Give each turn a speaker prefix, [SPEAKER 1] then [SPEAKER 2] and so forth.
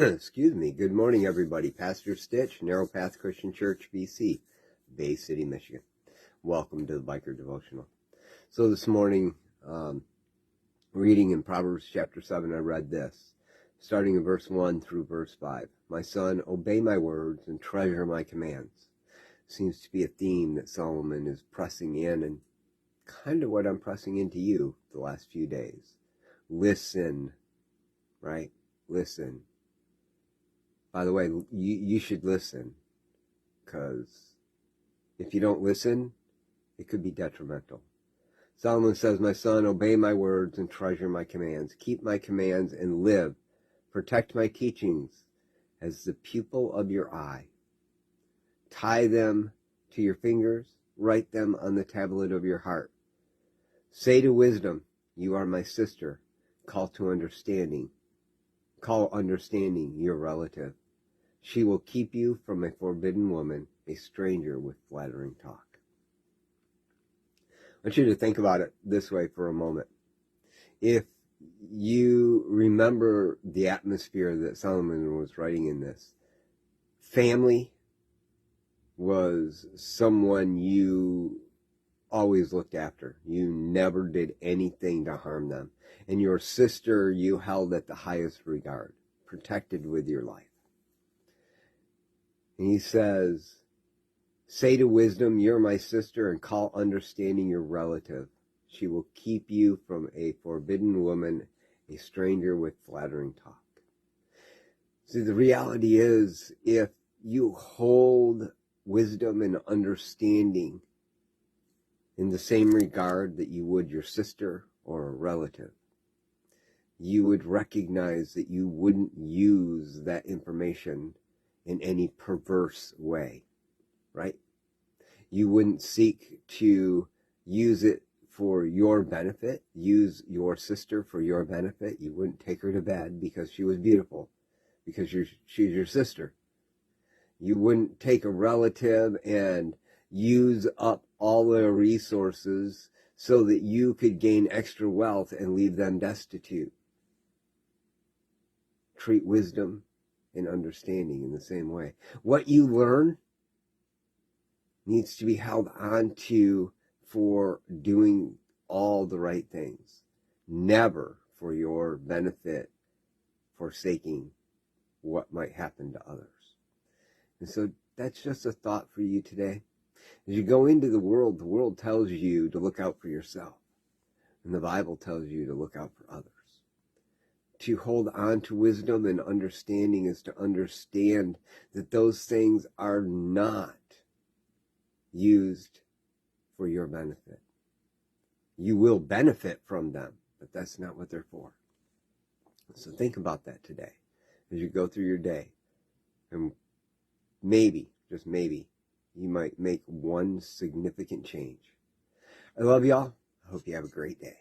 [SPEAKER 1] Excuse me. Good morning, everybody. Pastor Stitch, Narrow Path Christian Church, BC, Bay City, Michigan. Welcome to the Biker Devotional. So this morning, reading in Proverbs chapter 7, I read this, starting in verse 1 through verse 5. My son, obey my words and treasure my commands. Seems to be a theme that Solomon is pressing in, and kind of what I'm pressing into you the last few days. Listen, right? Listen. By the way, you should listen, because if you don't listen, it could be detrimental. Solomon says, my son, obey my words and treasure my commands. Keep my commands and live. Protect my teachings as the pupil of your eye. Tie them to your fingers. Write them on the tablet of your heart. Say to wisdom, you are my sister. Call understanding your relative. She will keep you from a forbidden woman, a stranger with flattering talk. I want you to think about it this way for a moment. If you remember the atmosphere that Solomon was writing in this, family was someone you always looked after. You never did anything to harm them. And your sister you held at the highest regard, protected with your life. And he says, say to wisdom, you're my sister, and call understanding your relative. She will keep you from a forbidden woman, a stranger with flattering talk. See, the reality is, if you hold wisdom and understanding in the same regard that you would your sister or a relative, you would recognize that you wouldn't use that information in any perverse way, right? You wouldn't seek to use it for your benefit, use your sister for your benefit. You wouldn't take her to bed because she was beautiful, because she's your sister. You wouldn't take a relative and use up all their resources so that you could gain extra wealth and leave them destitute. Treat wisdom and understanding in the same way. What you learn needs to be held on to for doing all the right things, never for your benefit, forsaking what might happen to others. And so that's just a thought for you today. As you go into the world tells you to look out for yourself, and the Bible tells you to look out for others. To hold on to wisdom and understanding is to understand that those things are not used for your benefit. You will benefit from them, but that's not what they're for. So think about that today as you go through your day. And maybe, just maybe, you might make one significant change. I love y'all. I hope you have a great day.